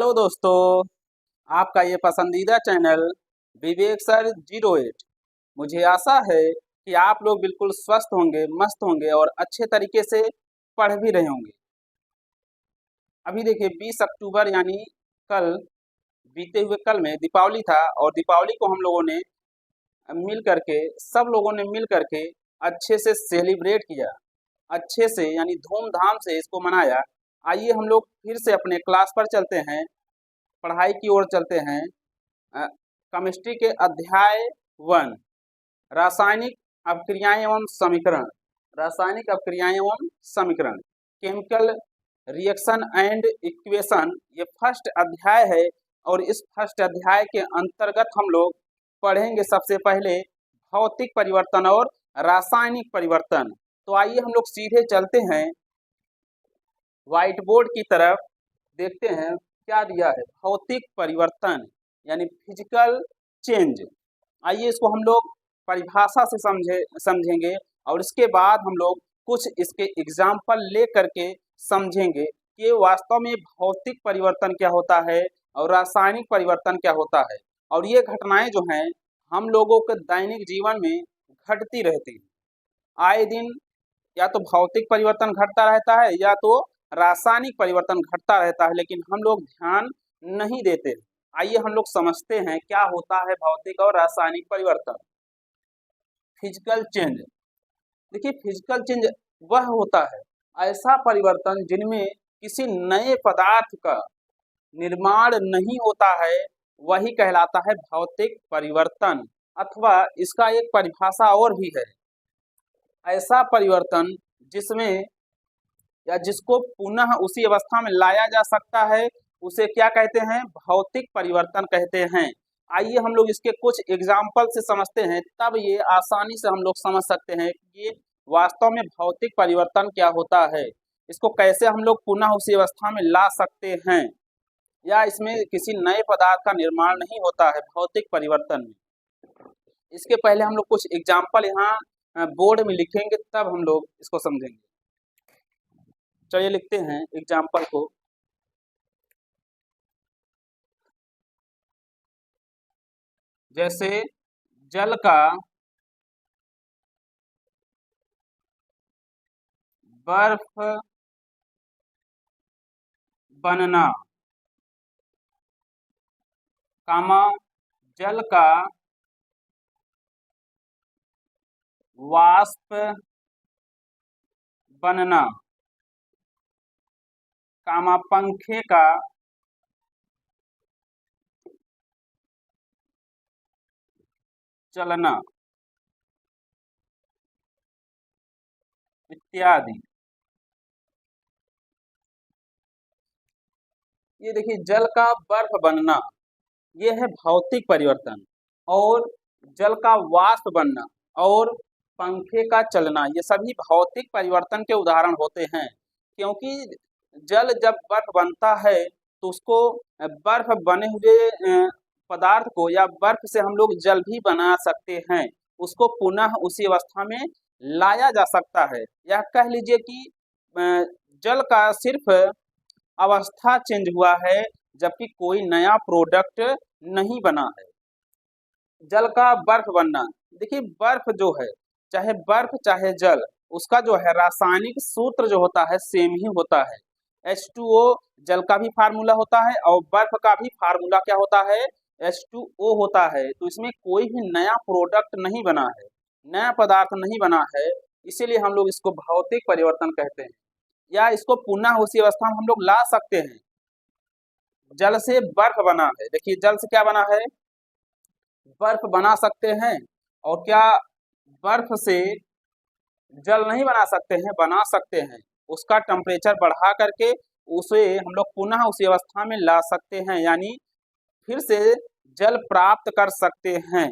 Hello दोस्तों, आपका ये पसंदीदा चैनल विवेक सर 08। मुझे आशा है कि आप लोग बिल्कुल स्वस्थ होंगे, मस्त होंगे और अच्छे तरीके से पढ़ भी रहे होंगे। अभी देखिए 20 अक्टूबर यानी कल, बीते हुए कल में दीपावली था और दीपावली को हम लोगों ने सब लोगों ने मिल करके अच्छे से सेलिब्रेट किया, अच्छे से यानी धूमधाम से इसको मनाया। आइए हम लोग फिर से अपने क्लास पर चलते हैं, पढ़ाई की ओर चलते हैं। केमिस्ट्री के अध्याय 1 रासायनिक अभिक्रियाएं एवं समीकरण, रासायनिक अभिक्रियाएं एवं समीकरण, केमिकल रिएक्शन एंड इक्वेशन, ये फर्स्ट अध्याय है। और इस फर्स्ट अध्याय के अंतर्गत हम लोग पढ़ेंगे सबसे पहले भौतिक परिवर्तन और रासायनिक परिवर्तन। तो आइए हम लोग सीधे चलते हैं व्हाइट बोर्ड की तरफ, देखते हैं क्या दिया है। भौतिक परिवर्तन यानी फिजिकल चेंज। आइए इसको हम लोग परिभाषा से समझेंगे और इसके बाद हम लोग कुछ इसके एग्जाम्पल ले करके समझेंगे कि वास्तव में भौतिक परिवर्तन क्या होता है और रासायनिक परिवर्तन क्या होता है। और ये घटनाएं जो हैं हम लोगों के दैनिक जीवन में घटती रहती हैं। आए दिन या तो भौतिक परिवर्तन घटता रहता है या तो रासायनिक परिवर्तन घटता रहता है, लेकिन हम लोग ध्यान नहीं देते। आइए हम लोग समझते हैं क्या होता है भौतिक और रासायनिक परिवर्तन। फिजिकल चेंज, देखिए फिजिकल चेंज वह होता है ऐसा परिवर्तन जिनमें किसी नए पदार्थ का निर्माण नहीं होता है, वही कहलाता है भौतिक परिवर्तन। अथवा इसका एक परिभाषा और भी है, ऐसा परिवर्तन जिसमें या जिसको पुनः उसी अवस्था में लाया जा सकता है, उसे क्या कहते हैं? भौतिक परिवर्तन कहते हैं। आइए हम लोग इसके कुछ एग्जाम्पल से समझते हैं, तब ये आसानी से हम लोग समझ सकते हैं कि ये वास्तव में भौतिक परिवर्तन क्या होता है, इसको कैसे हम लोग पुनः उसी अवस्था में ला सकते हैं, या इसमें किसी नए पदार्थ का निर्माण नहीं होता है भौतिक परिवर्तन में। इसके पहले हम लोग कुछ एग्जाम्पल यहाँ बोर्ड में लिखेंगे, तब हम लोग इसको समझेंगे। चलिए लिखते हैं एग्जाम्पल को। जैसे जल का बर्फ बनना, कामा जल का वाष्प बनना, कामा पंखे का चलना, इत्यादि। ये देखिए जल का बर्फ बनना, ये है भौतिक परिवर्तन। और जल का वाष्प बनना और पंखे का चलना, ये सभी भौतिक परिवर्तन के उदाहरण होते हैं। क्योंकि जल जब बर्फ बनता है तो उसको बर्फ बने हुए पदार्थ को या बर्फ से हम लोग जल भी बना सकते हैं, उसको पुनः उसी अवस्था में लाया जा सकता है। यह कह लीजिए कि जल का सिर्फ अवस्था चेंज हुआ है, जबकि कोई नया प्रोडक्ट नहीं बना है। जल का बर्फ बनना, देखिए बर्फ जो है, चाहे बर्फ चाहे जल, उसका जो है रासायनिक सूत्र जो होता है सेम ही होता है। H2O जल का भी फार्मूला होता है और बर्फ का भी फार्मूला क्या होता है? H2O होता है। तो इसमें कोई भी नया प्रोडक्ट नहीं बना है, नया पदार्थ नहीं बना है, इसीलिए हम लोग इसको भौतिक परिवर्तन कहते हैं। या इसको पुनः उसी अवस्था में हम लोग ला सकते हैं। जल से बर्फ बना है, देखिए जल से क्या बना है? बर्फ बना सकते हैं। और क्या बर्फ से जल नहीं बना सकते हैं? बना सकते हैं। उसका टेम्परेचर बढ़ा करके उसे हम लोग पुनः उसी अवस्था में ला सकते हैं, यानी फिर से जल प्राप्त कर सकते हैं।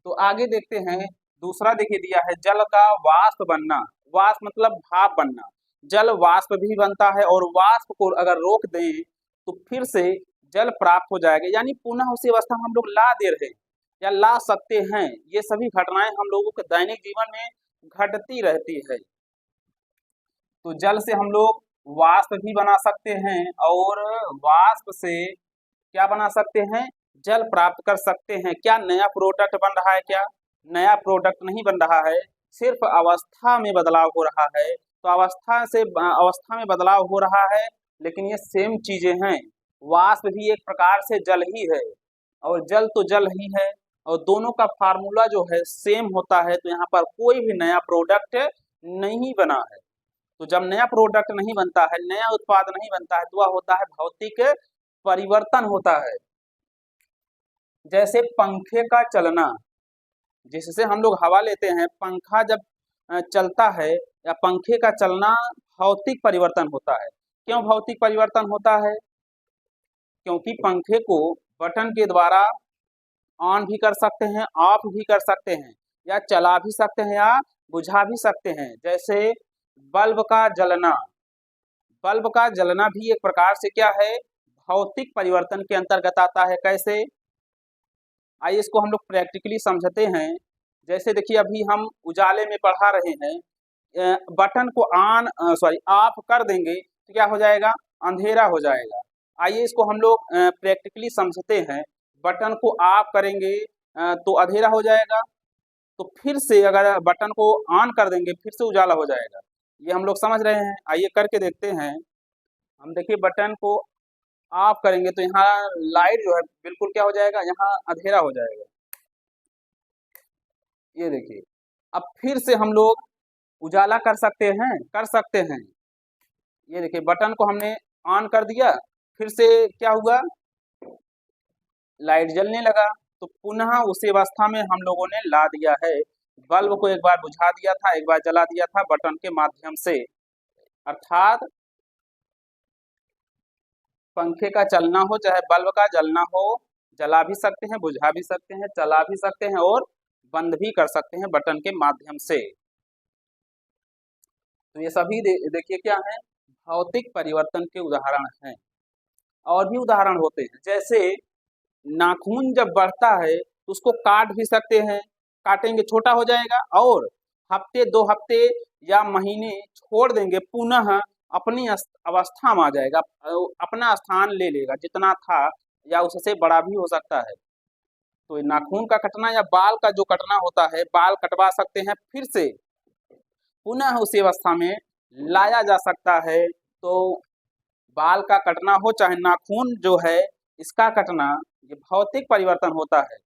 तो आगे देखते हैं, दूसरा देखिए दिया है जल का वाष्प बनना। वाष्प मतलब भाप बनना। जल वाष्प भी बनता है और वाष्प को अगर रोक दें तो फिर से जल प्राप्त हो जाएगा, यानी पुनः उसी अवस्था में हम लोग ला दे रहे हैं या ला सकते हैं। ये सभी घटनाएं हम लोगों के दैनिक जीवन में घटती रहती है। तो जल से हम लोग वाष्प भी बना सकते हैं और वाष्प से क्या बना सकते हैं, जल प्राप्त कर सकते हैं। क्या नया प्रोडक्ट बन रहा है? क्या नया प्रोडक्ट नहीं बन रहा है, सिर्फ अवस्था में बदलाव हो रहा है। तो अवस्था में बदलाव हो रहा है, लेकिन ये सेम चीजें हैं। वाष्प भी एक प्रकार से जल ही है और जल तो जल ही है, और दोनों का फार्मूला जो है सेम होता है। तो यहाँ पर कोई भी नया प्रोडक्ट नहीं बना है। तो जब नया प्रोडक्ट नहीं बनता है, नया उत्पाद नहीं बनता है, तो वह होता है भौतिक परिवर्तन होता है। जैसे पंखे का चलना, जिससे हम लोग हवा लेते हैं, पंखा जब चलता है या पंखे का चलना भौतिक परिवर्तन होता है। क्यों भौतिक परिवर्तन होता है? क्योंकि पंखे को बटन के द्वारा ऑन भी कर सकते हैं, ऑफ भी कर सकते हैं, या चला भी सकते हैं या बुझा भी सकते हैं। जैसे बल्ब का जलना, बल्ब का जलना भी एक प्रकार से क्या है, भौतिक परिवर्तन के अंतर्गत आता है। कैसे? आइए इसको हम लोग प्रैक्टिकली समझते हैं। जैसे देखिए, अभी हम उजाले में पढ़ा रहे हैं, बटन को ऑफ कर देंगे तो क्या हो जाएगा, अंधेरा हो जाएगा। आइए इसको हम लोग प्रैक्टिकली समझते हैं। बटन को ऑफ करेंगे तो अंधेरा हो जाएगा, तो फिर से अगर बटन को ऑन कर देंगे फिर से उजाला हो जाएगा। ये हम लोग समझ रहे हैं। आइए करके देखते हैं। हम देखिए बटन को ऑफ करेंगे तो यहाँ लाइट जो है बिल्कुल क्या हो जाएगा, यहाँ अंधेरा हो जाएगा। ये देखिए, अब फिर से हम लोग उजाला कर सकते हैं, कर सकते हैं। ये देखिए बटन को हमने ऑन कर दिया, फिर से क्या हुआ, लाइट जलने लगा। तो पुनः उसी अवस्था में हम लोगों ने ला दिया है। बल्ब को एक बार बुझा दिया था, एक बार जला दिया था बटन के माध्यम से। अर्थात पंखे का चलना हो चाहे बल्ब का जलना हो, जला भी सकते हैं, बुझा भी सकते हैं, चला भी सकते हैं और बंद भी कर सकते हैं बटन के माध्यम से। तो ये सभी देखिए क्या है, भौतिक परिवर्तन के उदाहरण हैं। और भी उदाहरण होते हैं, जैसे नाखून जब बढ़ता है तो उसको काट भी सकते हैं, काटेंगे छोटा हो जाएगा और हफ्ते 2 हफ्ते या महीने छोड़ देंगे, पुनः अपनी अवस्था में आ जाएगा, अपना स्थान ले लेगा जितना था, या उससे बड़ा भी हो सकता है। तो नाखून का कटना या बाल का जो कटना होता है, बाल कटवा सकते हैं, फिर से पुनः उसी अवस्था में लाया जा सकता है। तो बाल का कटना हो चाहे नाखून जो है इसका कटना, ये भौतिक परिवर्तन होता है।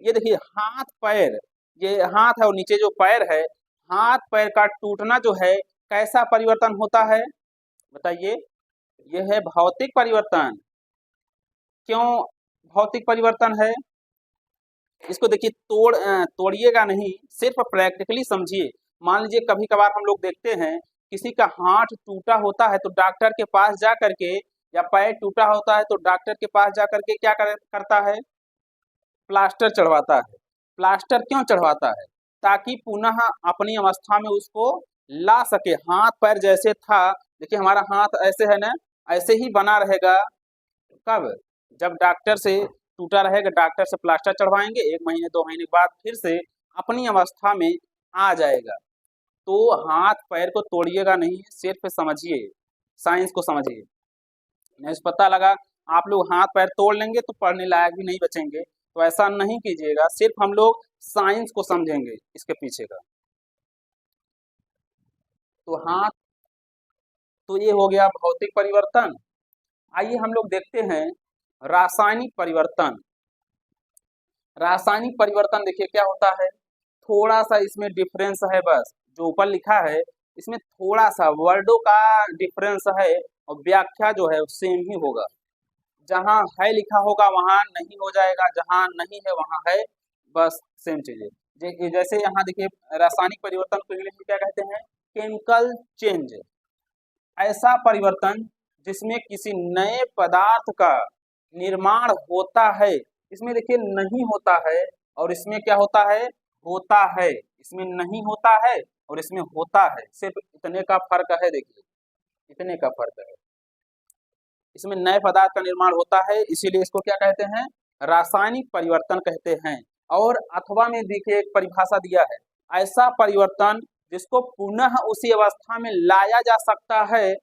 ये देखिए हाथ पैर, ये हाथ है और नीचे जो पैर है, हाथ पैर का टूटना जो है कैसा परिवर्तन होता है, बताइए? यह है भौतिक परिवर्तन। क्यों भौतिक परिवर्तन है? इसको देखिए तोड़िएगा नहीं, सिर्फ प्रैक्टिकली समझिए। मान लीजिए कभी कभार हम लोग देखते हैं किसी का हाथ टूटा होता है तो डॉक्टर के पास जा करके, या पैर टूटा होता है तो डॉक्टर के पास जा करके क्या करता है, प्लास्टर चढ़वाता है। प्लास्टर क्यों चढ़वाता है? ताकि पुनः अपनी अवस्था में उसको ला सके। हाथ पैर जैसे था, देखिए हमारा हाथ ऐसे है ना, ऐसे ही बना रहेगा। कब? जब डॉक्टर से टूटा रहेगा, डॉक्टर से प्लास्टर चढ़वाएंगे, 1 महीने 2 महीने बाद फिर से अपनी अवस्था में आ जाएगा। तो हाथ पैर को तोड़िएगा नहीं, सिर्फ समझिए, साइंस को समझिए। नहीं पता लगा आप लोग हाथ पैर तोड़ लेंगे तो पढ़ने लायक भी नहीं बचेंगे, तो ऐसा नहीं कीजिएगा। सिर्फ हम लोग साइंस को समझेंगे इसके पीछे का। तो हाथ, तो ये हो गया भौतिक परिवर्तन। आइए हम लोग देखते हैं रासायनिक परिवर्तन। रासायनिक परिवर्तन देखिए क्या होता है, थोड़ा सा इसमें डिफरेंस है, बस जो ऊपर लिखा है इसमें थोड़ा सा वर्डों का डिफरेंस है और व्याख्या जो है सेम ही होगा। जहाँ है लिखा होगा वहाँ नहीं हो जाएगा, जहाँ नहीं है वहाँ है, बस सेम चीजें। जैसे यहाँ देखिए रासायनिक परिवर्तन को इंग्लिश में क्या कहते हैं, केमिकल चेंज। ऐसा परिवर्तन जिसमें किसी नए पदार्थ का निर्माण होता है। इसमें देखिए नहीं होता है और इसमें क्या होता है, होता है। इसमें नहीं होता है और इसमें होता है, सिर्फ इतने का फर्क है। देखिए इतने का फर्क है। इसमें नए पदार्थ का निर्माण होता है, इसीलिए इसको क्या कहते हैं, रासायनिक परिवर्तन कहते हैं। और अथवा में देखिए एक परिभाषा दिया है, ऐसा परिवर्तन जिसको पुनः उसी अवस्था में लाया जा सकता है,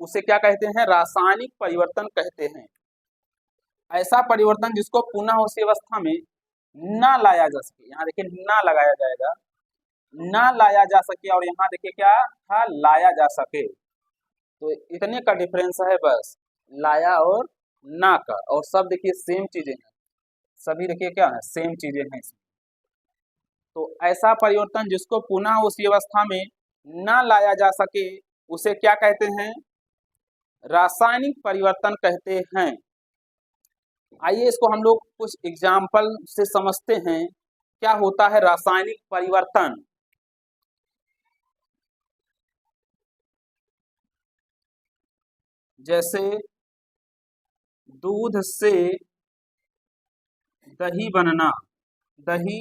उसे क्या कहते हैं? रासायनिक परिवर्तन कहते हैं। ऐसा परिवर्तन जिसको पुनः उसी अवस्था में ना लाया जा सके, यहाँ देखिए ना लगाया जाएगा, ना लाया जा सके, और यहाँ देखिए क्या था? लाया जा सके। तो इतने का डिफरेंस है बस, लाया और ना का, और सब देखिए सेम चीजें हैं, सभी देखिए क्या है? सेम चीजें हैं इसमें। तो ऐसा परिवर्तन जिसको पुनः उसी अवस्था में ना लाया जा सके उसे क्या कहते हैं? रासायनिक परिवर्तन कहते हैं। आइए इसको हम लोग कुछ एग्जाम्पल से समझते हैं, क्या होता है रासायनिक परिवर्तन। जैसे दूध से दही बनना, दही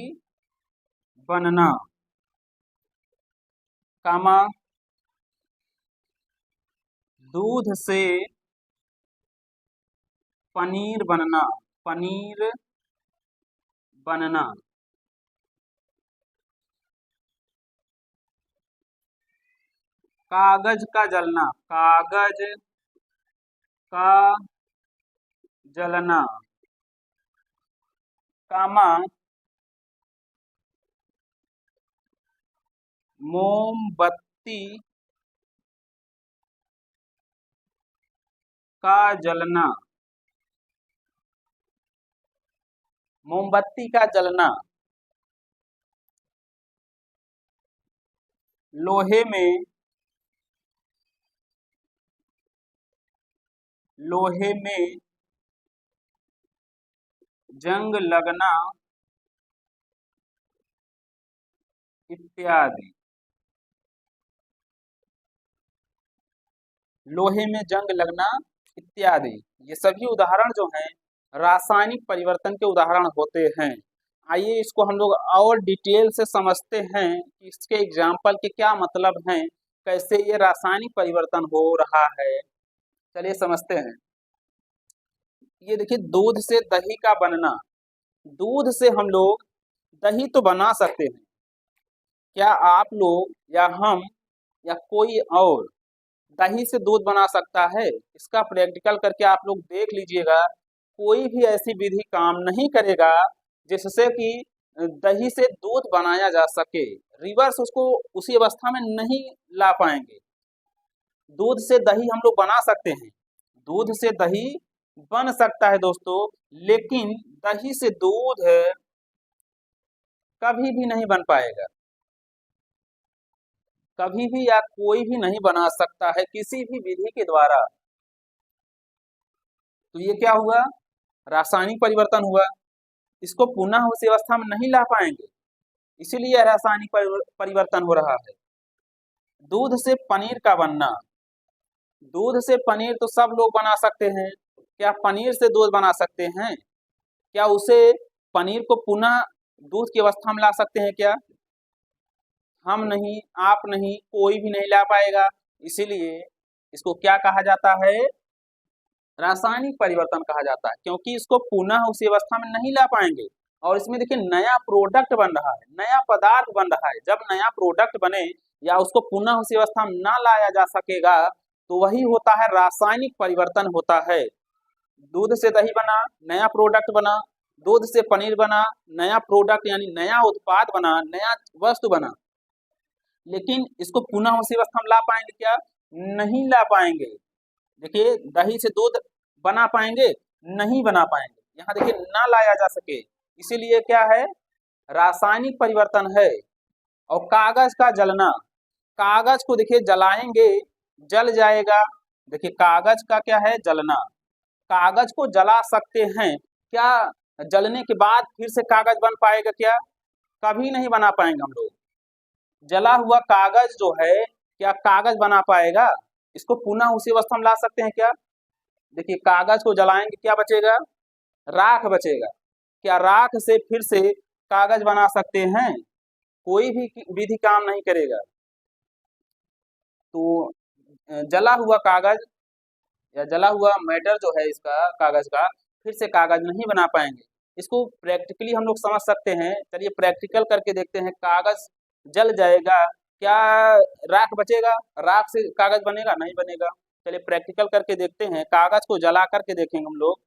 बनना, कामा दूध से पनीर बनना, पनीर बनना, कागज का जलना, कागज का जलना, कामा मोमबत्ती का जलना, मोमबत्ती का जलना, लोहे में, लोहे में जंग लगना इत्यादि, लोहे में जंग लगना इत्यादि, ये सभी उदाहरण जो हैं रासायनिक परिवर्तन के उदाहरण होते हैं। आइए इसको हम लोग और डिटेल से समझते हैं कि इसके एग्जाम्पल के क्या मतलब हैं, कैसे ये रासायनिक परिवर्तन हो रहा है। चलिए समझते हैं। ये देखिए दूध से दही का बनना, दूध से हम लोग दही तो बना सकते हैं, क्या आप लोग या हम या कोई और दही से दूध बना सकता है? इसका प्रैक्टिकल करके आप लोग देख लीजिएगा, कोई भी ऐसी विधि काम नहीं करेगा जिससे कि दही से दूध बनाया जा सके, रिवर्स उसको उसी अवस्था में नहीं ला पाएंगे। दूध से दही हम लोग बना सकते हैं, दूध से दही बन सकता है दोस्तों, लेकिन दही से दूध कभी भी नहीं बन पाएगा, कभी भी या कोई भी नहीं बना सकता है किसी भी विधि के द्वारा। तो ये क्या हुआ? रासायनिक परिवर्तन हुआ, इसको पुनः उस अवस्था में नहीं ला पाएंगे, इसीलिए रासायनिक परिवर्तन हो रहा है। दूध से पनीर का बनना, दूध से पनीर तो सब लोग बना सकते हैं, क्या पनीर से दूध बना सकते हैं? क्या उसे पनीर को पुनः दूध की अवस्था में ला सकते हैं क्या? हम नहीं, आप नहीं, कोई भी नहीं ला पाएगा, इसीलिए इसको क्या कहा जाता है? रासायनिक परिवर्तन कहा जाता है, क्योंकि इसको पुनः उसी अवस्था में नहीं ला पाएंगे। और इसमें देखिए नया प्रोडक्ट बन रहा है, नया पदार्थ बन रहा है, जब नया प्रोडक्ट बने या उसको पुनः उसी अवस्था में ना लाया जा सकेगा तो वही होता है रासायनिक परिवर्तन होता है। दूध से दही बना, नया प्रोडक्ट बना, दूध से पनीर बना, नया प्रोडक्ट यानी नया उत्पाद बना, नया वस्तु बना, लेकिन इसको पुनः उसी अवस्था में ला पाएंगे क्या? नहीं ला पाएंगे। देखिए दही से दूध बना पाएंगे? नहीं बना पाएंगे। यहाँ देखिए ना लाया जा सके, इसीलिए क्या है? रासायनिक परिवर्तन है। और कागज का जलना, कागज को देखिए जलाएंगे जल जाएगा, देखिए कागज का क्या है? जलना, कागज को जला सकते हैं, क्या जलने के बाद फिर से कागज बन पाएगा क्या? कभी नहीं बना पाएंगे हम लोग। जला हुआ कागज जो है क्या कागज बना पाएगा? इसको पुनः उसी अवस्था में ला सकते हैं क्या? देखिए कागज को जलाएंगे क्या बचेगा? राख बचेगा, क्या राख से फिर से कागज बना सकते हैं? कोई भी विधि काम नहीं करेगा। तो जला हुआ कागज या जला हुआ मैटर जो है इसका कागज का, फिर से कागज नहीं बना पाएंगे। इसको प्रैक्टिकली हम लोग समझ सकते हैं, चलिए प्रैक्टिकल करके देखते हैं। कागज जल जाएगा, क्या राख बचेगा? राख से कागज बनेगा? नहीं बनेगा। चलिए प्रैक्टिकल करके देखते हैं, कागज को जला करके देखेंगे हम लोग।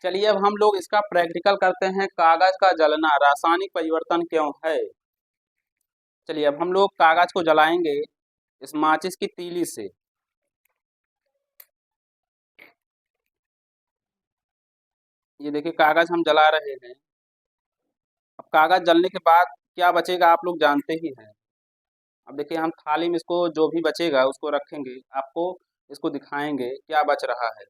चलिए अब हम लोग इसका प्रैक्टिकल करते हैं, कागज का जलना रासायनिक परिवर्तन क्यों है। चलिए अब हम लोग कागज को जलाएंगे इस माचिस की तीली से। ये देखिए कागज हम जला रहे हैं। अब कागज जलने के बाद क्या बचेगा आप लोग जानते ही हैं। अब देखिए हम थाली में इसको जो भी बचेगा उसको रखेंगे, आपको इसको दिखाएंगे क्या बच रहा है।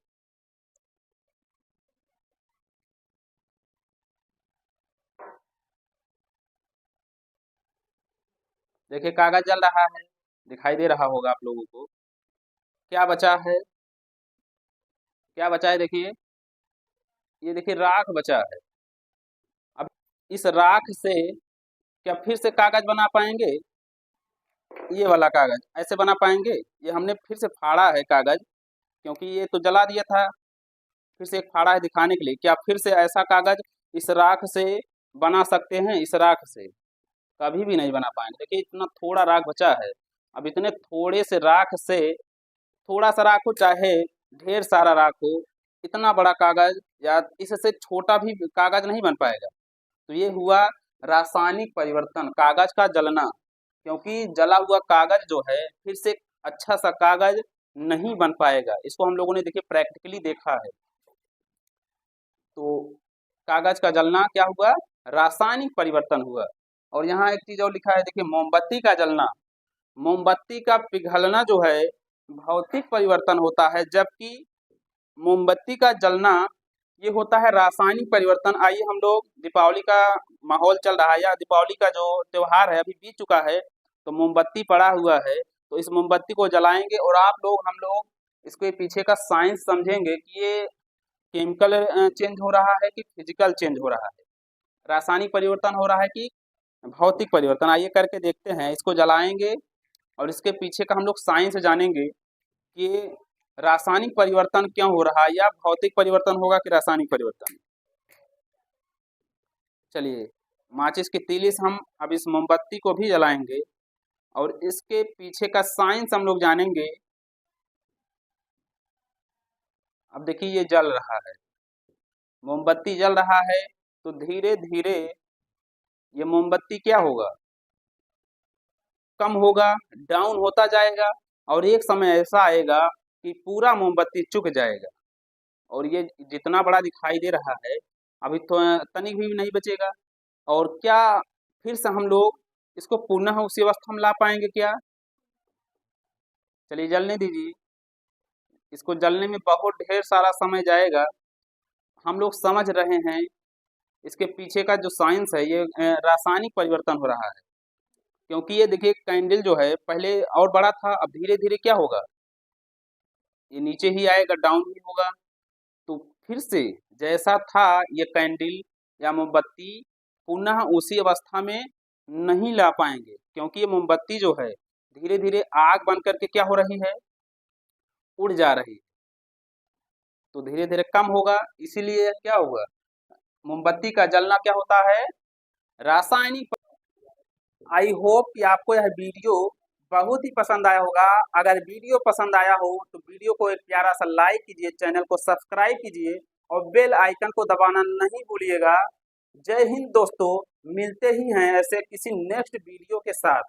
देखिए कागज जल रहा है, दिखाई दे रहा होगा आप लोगों को। क्या बचा है, क्या बचा है देखिए, ये देखिए राख बचा है। अब इस राख से क्या फिर से कागज बना पाएंगे, ये वाला कागज ऐसे बना पाएंगे। ये हमने फिर से फाड़ा है कागज, क्योंकि ये तो जला दिया था। फिर से एक फाड़ा है दिखाने के लिए, क्या फिर से ऐसा कागज इस राख से बना सकते हैं। इस राख से कभी भी नहीं बना पाएंगे। देखिए इतना थोड़ा राख बचा है। अब इतने थोड़े से राख से, थोड़ा सा राख हो चाहे ढेर सारा राख हो, इतना बड़ा कागज या इससे छोटा भी कागज नहीं बन पाएगा। तो ये हुआ रासायनिक परिवर्तन, कागज का जलना। क्योंकि जला हुआ कागज जो है फिर से अच्छा सा कागज नहीं बन पाएगा। इसको हम लोगों ने देखिए प्रैक्टिकली देखा है। तो कागज का जलना क्या हुआ, रासायनिक परिवर्तन हुआ। और यहाँ एक चीज और लिखा है देखिए, मोमबत्ती का जलना, मोमबत्ती का पिघलना जो है भौतिक परिवर्तन होता है, जबकि मोमबत्ती का जलना ये होता है रासायनिक परिवर्तन। आइए हम लोग, दीपावली का माहौल चल रहा है या दीपावली का जो त्योहार है अभी बीत चुका है, तो मोमबत्ती पड़ा हुआ है। तो इस मोमबत्ती को जलाएंगे और आप लोग, हम लोग इसके पीछे का साइंस समझेंगे कि ये केमिकल चेंज हो रहा है कि फिजिकल चेंज हो रहा है, रासायनिक परिवर्तन हो रहा है कि भौतिक परिवर्तन। आइए करके देखते हैं, इसको जलाएंगे और इसके पीछे का हम लोग साइंस जानेंगे कि रासायनिक परिवर्तन क्यों हो रहा है, या भौतिक परिवर्तन होगा कि रासायनिक परिवर्तन। चलिए माचिस की तीली से हम अब इस मोमबत्ती को भी जलाएंगे और इसके पीछे का साइंस हम लोग जानेंगे। अब देखिए ये जल रहा है, मोमबत्ती जल रहा है, तो धीरे धीरे ये मोमबत्ती क्या होगा, कम होगा, डाउन होता जाएगा। और एक समय ऐसा आएगा कि पूरा मोमबत्ती चुक जाएगा और ये जितना बड़ा दिखाई दे रहा है अभी तो तनिक भी नहीं बचेगा। और क्या फिर से हम लोग इसको पुनः उसी अवस्था में ला पाएंगे क्या। चलिए जलने दीजिए, इसको जलने में बहुत ढेर सारा समय जाएगा। हम लोग समझ रहे हैं इसके पीछे का जो साइंस है, ये रासायनिक परिवर्तन हो रहा है। क्योंकि ये देखिए कैंडल जो है पहले और बड़ा था, अब धीरे धीरे क्या होगा, ये नीचे ही आएगा, डाउन ही होगा। तो फिर से जैसा था ये कैंडल या मोमबत्ती पुनः उसी अवस्था में नहीं ला पाएंगे, क्योंकि ये मोमबत्ती जो है धीरे धीरे आग बन करके क्या हो रही है, उड़ जा रही है। तो धीरे धीरे कम होगा, इसीलिए क्या होगा, मोमबत्ती का जलना क्या होता है, रासायनिक। आई होप कि आपको यह वीडियो बहुत ही पसंद आया होगा। अगर वीडियो पसंद आया हो तो वीडियो को एक प्यारा सा लाइक कीजिए, चैनल को सब्सक्राइब कीजिए और बेल आइकन को दबाना नहीं भूलिएगा। जय हिंद दोस्तों, मिलते ही हैं ऐसे किसी नेक्स्ट वीडियो के साथ।